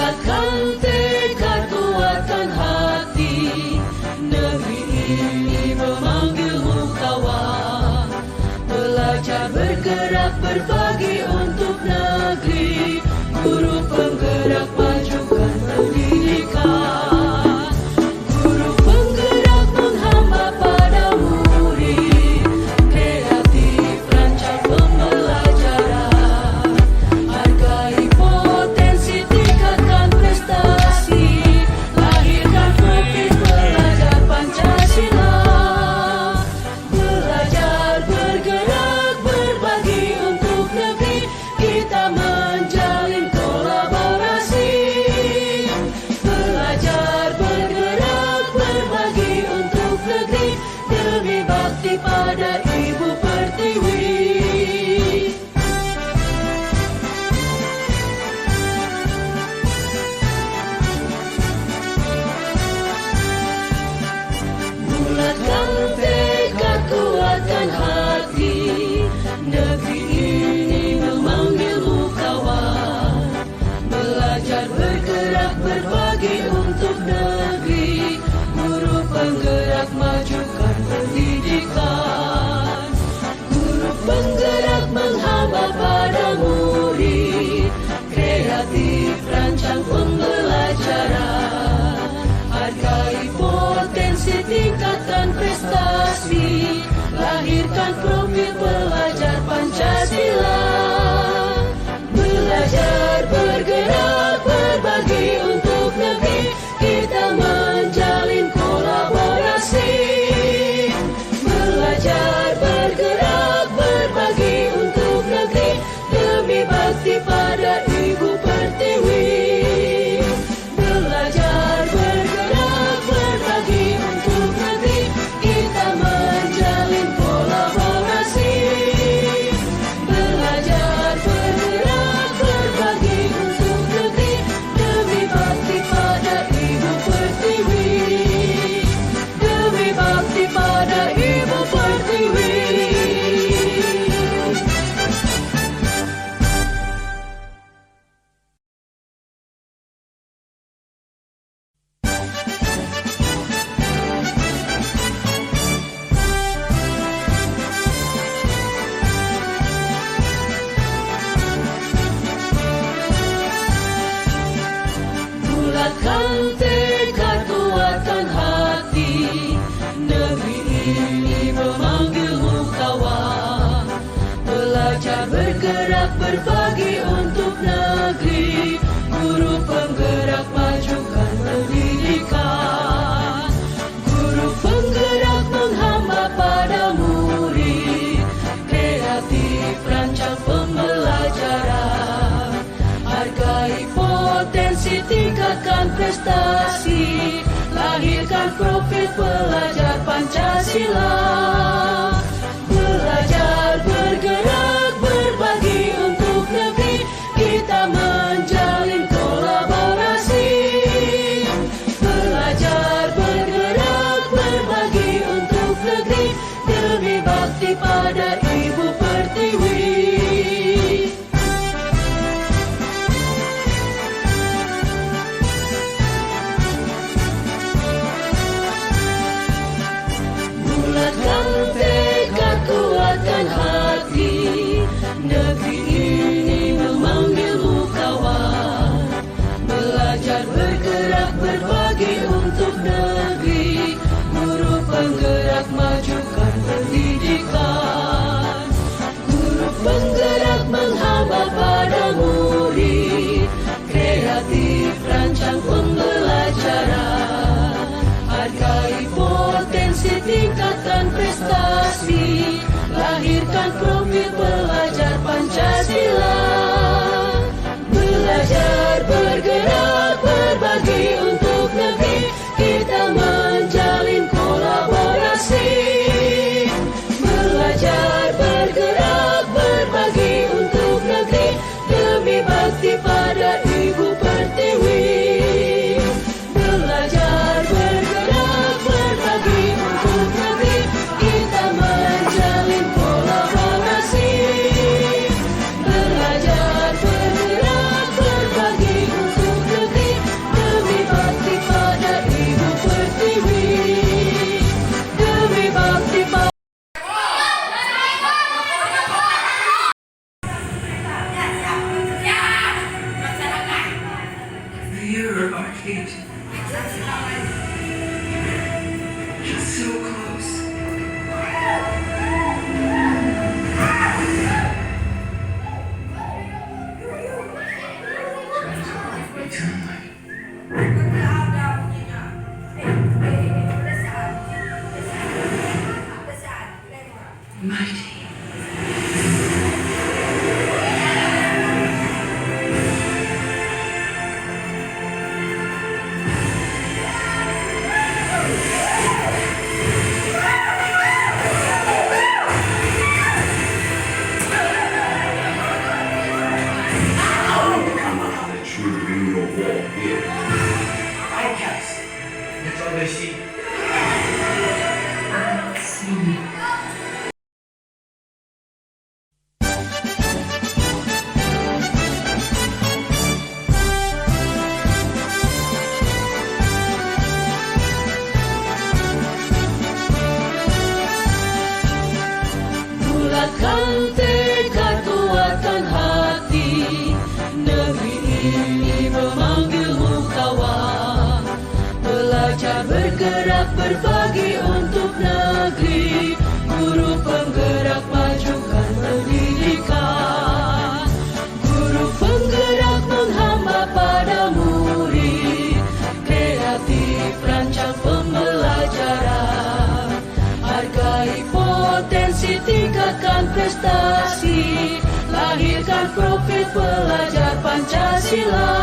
Bulatkan tekad, kuatkan hati, negeri ini memanggilmu kawan. Belajar, bergerak, berbagi untuk negeri, guru penggerak majukan pendidikan. Guru penggerak menghamba pada murid, kreatif rancang pembelajaran. Hargai potensi, tingkatkan prestasi, lahirkan profil pelajar Pancasila. Belajar, bergerak, berbagi untuk negeri, kita menjalin kolaborasi. Belajar, bergerak, berbagi untuk negeri, demi bakti pada Ibu Pertiwi. Bulatkan tekad, kuatkan hati, negeri ini memanggilmu kawan. Belajar, bergerak, berbagi untuk negeri, guru penggerak majukan pendidikan. Guru penggerak menghamba pada murid, kreatif rancang pembelajaran. Hargai potensi, tingkatkan prestasi, lahirkan profil pelajar Pancasila. Belajar, bergerak, berbagi untuk negeri, kita menjalin kolaborasi. Belajar, bergerak, berbagi untuk negeri, demi bakti pada Ibu Pertiwi. Belajar, bergerak, berbagi untuk negeri, kita menjalin kolaborasi. Belajar, bergerak, berbagi untuk negeri, demi bakti pada Ibu Pertiwi. Demi bakti pada Ibu Pertiwi. Bulatkan tekad, kuatkan hati, negeri ini memanggilmu kawan. Belajar, bergerak, berbagi untuk negeri, guru penggerak majukan pendidikan. Guru penggerak menghamba pada murid, kreatif rancang pembelajaran. Hargai potensi, tingkatkan prestasi, lahirkan profil pelajar Pancasila. Belajar, bergerak, berbagi untuk negeri, kita menjalin kolaborasi. Belajar, bergerak, berbagi untuk negeri, demi bakti pada Ibu Pertiwi. Bulatkan tekad, feet. You're so close. Mighty. Outcast. That's all they see. Bulatkan tekad kuatkan hati, negeri ini memanggilmu kawan. Belajar bergerak berbagi untuk negeri, guru penggerak majukan pendidikan. Guru penggerak menghamba pada murid, kreatif rancang pembelajaran. Hargai potensi, tingkatkan prestasi, lahirkan profil pelajar Pancasila.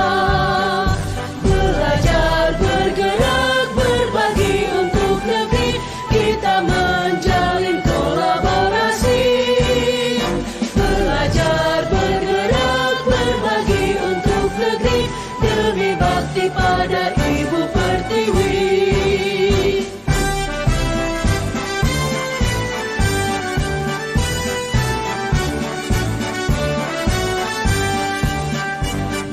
Belajar bergerak berbagi untuk negeri, kita menjalin kolaborasi. Belajar bergerak berbagi untuk negeri, demi bakti pada Ibu Pertiwi.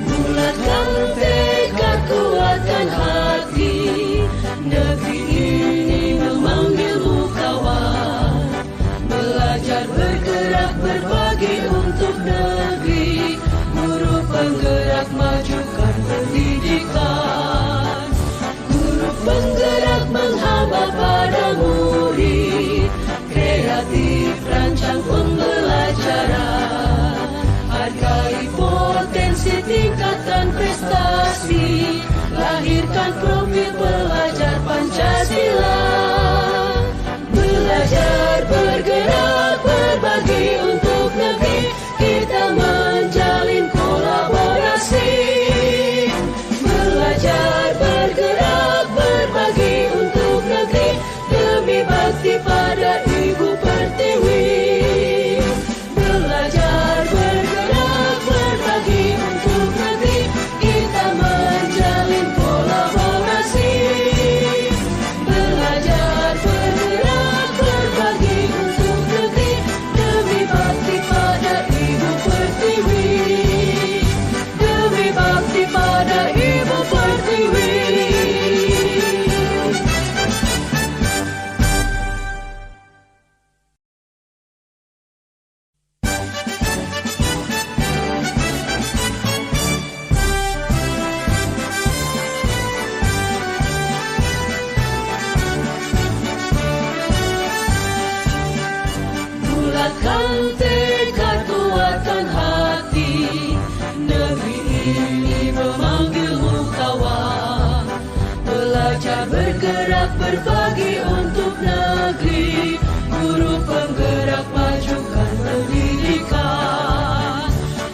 Bulatkan tekad kuatkan hati, negeri ini memanggilmu kawan. Belajar bergerak berbagi untuk negeri, guru penggerak majukan pendidikan. Guru penggerak menghamba pada murid, kreatif rancang pembelajaran. Hargai potensi, tingkatkan prestasi, lahirkan profil pelajar Pancasila. Belajar bergerak berbagi untuk negeri, kita menjalin kolaborasi. Belajar bergerak berbagi untuk negeri, demi bakti pada Ibu Pertiwi. Belajar bergerak berbagi untuk negeri, kita menjalin kolaborasi. Belajar bergerak berbagi untuk negeri, demi bakti pada Ibu Pertiwi. Demi bakti pada Ibu Pertiwi. Bulatkan tekad kuatkan hati, negeri ini memanggilmu kawan. Belajar bergerak berbagi untuk negeri, guru penggerak majukan pendidikan.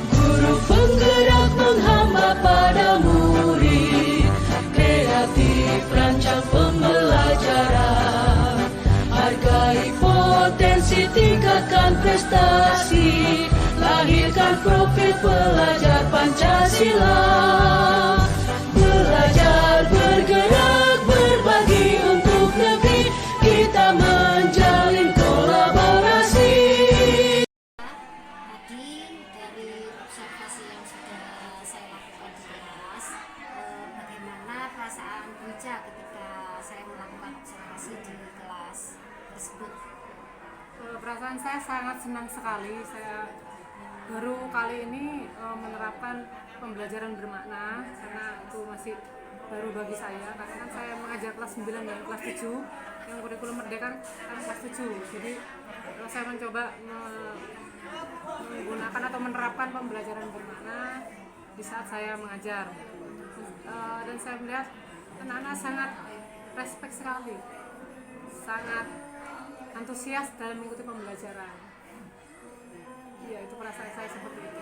Guru penggerak menghamba pada murid, kreatif rancang pembelajaran. Hargai potensi, tingkatkan prestasi, lahirkan profil pelajar Pancasila. Belajar bergerak berbagi untuk negeri, kita menjalin kolaborasi. Tadi dari observasi yang sudah saya lakukan di kelas, bagaimana perasaan Bija ketika saya melakukan observasi di kelas tersebut? Perasaan saya sangat senang sekali. Saya baru kali ini menerapkan pembelajaran bermakna, karena itu masih baru bagi saya karena kan saya mengajar kelas 9 dan kelas 7 yang kurikulum merdeka kan kelas 7. Jadi saya mencoba menggunakan atau menerapkan pembelajaran bermakna di saat saya mengajar. Dan saya melihat anak-anak sangat respect sekali, sangat antusias dalam mengikuti pembelajaran. Ya, itu perasaan saya seperti itu.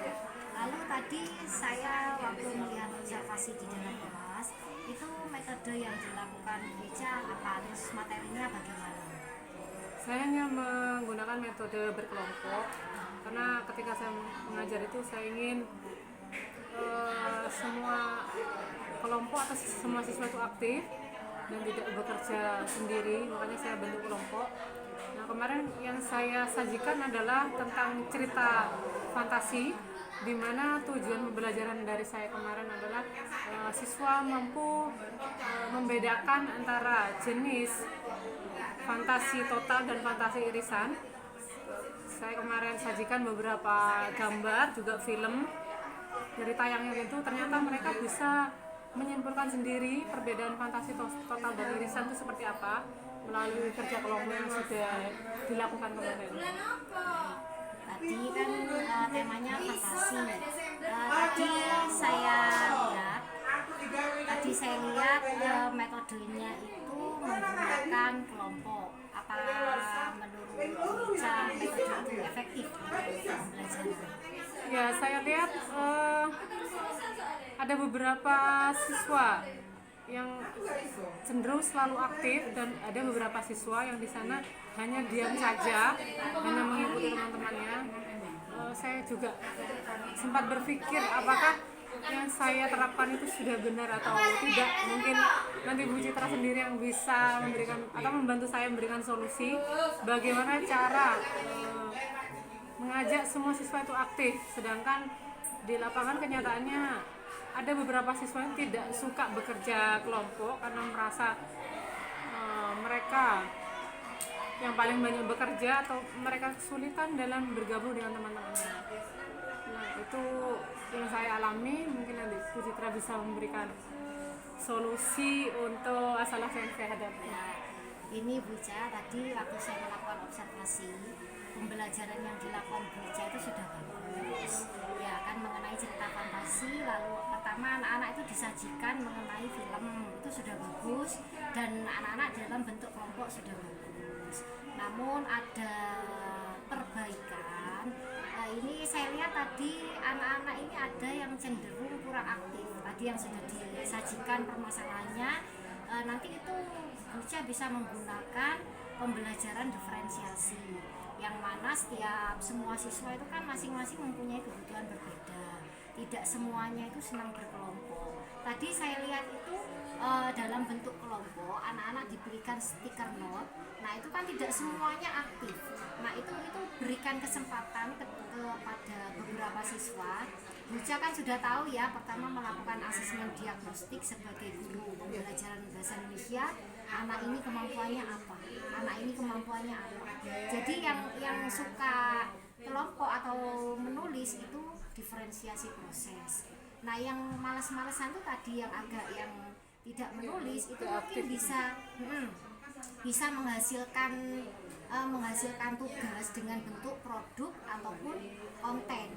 Lalu tadi saya waktu melihat observasi di dalam kelas, itu metode yang dilakukan gereja apa, terus materinya bagaimana? Saya hanya menggunakan metode berkelompok karena ketika saya mengajar itu saya ingin semua kelompok atau semua siswa itu aktif dan tidak bekerja sendiri, makanya saya bentuk kelompok. Nah, kemarin yang saya sajikan adalah tentang cerita fantasi, di mana tujuan pembelajaran dari saya kemarin adalah siswa mampu membedakan antara jenis fantasi total dan fantasi irisan. Saya kemarin sajikan beberapa gambar, juga film dari tayangan itu, ternyata mereka bisa menyimpulkan sendiri perbedaan fantasi total dan irisan itu seperti apa melalui kerja kelompok yang sudah dilakukan kemarin. Tadi kan temanya fantasi. Tadi saya lihat metodenya itu menggunakan kelompok. Apa menurut Ica metode itu efektif untuk pembelajaran? Ya, saya lihat ada beberapa siswa yang cenderung selalu aktif dan ada beberapa siswa yang di sana hanya diam saja, hanya mengikuti teman-temannya. Saya juga sempat berpikir apakah yang saya terapkan itu sudah benar atau tidak. Mungkin nanti Bu Citra sendiri yang bisa memberikan atau membantu saya memberikan solusi bagaimana cara mengajak semua siswa itu aktif, sedangkan di lapangan kenyataannya ada beberapa siswa yang tidak suka bekerja kelompok karena merasa mereka yang paling banyak bekerja atau mereka kesulitan dalam bergabung dengan teman-temannya. Nah, itu yang saya alami, mungkin nanti Bu Citra bisa memberikan solusi untuk masalah yang saya hadapi. Ini Bu Ca, tadi waktu saya melakukan observasi, pembelajaran yang dilakukan Bu Ca itu sudah bagus. Ya kan, mengenai cerita fantasi, lalu pertama anak-anak itu disajikan mengenai film, itu sudah bagus, dan anak-anak dalam bentuk kelompok sudah bagus. Namun ada perbaikan. Ini saya lihat tadi anak-anak ini ada yang cenderung kurang aktif. Tadi yang sudah disajikan permasalahannya, nanti itu Buca bisa menggunakan pembelajaran diferensiasi, yang mana semua siswa itu kan masing-masing mempunyai kebutuhan berbeda, tidak semuanya itu senang berkelompok. Tadi saya lihat itu dalam bentuk kelompok anak-anak diberikan stiker note. Nah, itu kan tidak semuanya aktif. Nah, itu berikan kesempatan kepada beberapa siswa. Buca kan sudah tahu ya, pertama melakukan asesmen diagnostik sebagai guru pembelajaran bahasa Indonesia. Anak ini kemampuannya apa? Anak ini kemampuannya apa? Jadi yang suka kelompok atau menulis itu diferensiasi proses. Nah, yang malas-malasan itu tadi yang tidak menulis itu mungkin bisa menghasilkan tugas dengan bentuk produk ataupun konten.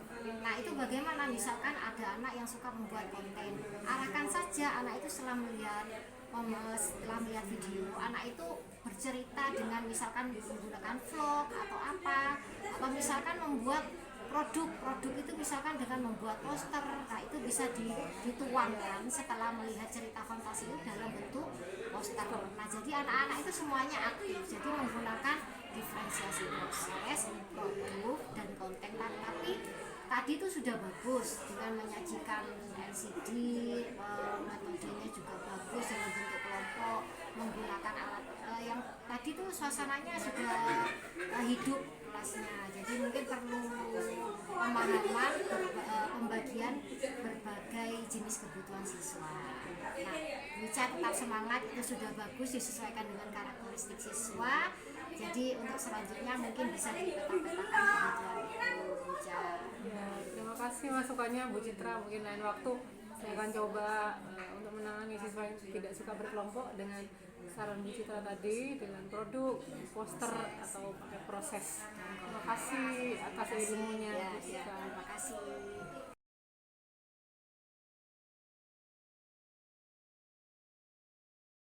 Nah, itu bagaimana? Misalkan ada anak yang suka membuat konten, arahkan saja anak itu setelah melihat video, anak itu bercerita dengan misalkan menggunakan vlog atau apa, atau misalkan membuat produk itu misalkan dengan membuat poster. Nah, itu bisa dituangkan setelah melihat cerita fantasi itu dalam bentuk poster. Nah, jadi anak-anak itu semuanya aktif, jadi menggunakan diferensiasi proses, produk, dan konten. Tapi tadi itu sudah bagus dengan menyajikan LCD, metodenya juga bagus dalam bentuk kelompok, menggunakan alat yang tadi itu suasananya sudah hidup kelasnya. Jadi mungkin perlu pemahaman pembagian berbagai jenis kebutuhan siswa. Nah, Buca tetap semangat, itu sudah bagus disesuaikan dengan karakteristik siswa. Jadi untuk selanjutnya mungkin bisa dipetakan kebutuhan itu, Buca. Ya, terima kasih masukannya Bu Citra. Mungkin lain waktu Saya akan coba untuk menangani siswa yang tidak suka berkelompok dengan saran Bu Citra tadi, dengan produk, poster atau pakai proses. Terima kasih atas ilmunya, Ya, Bu ya, Citra. terima kasih.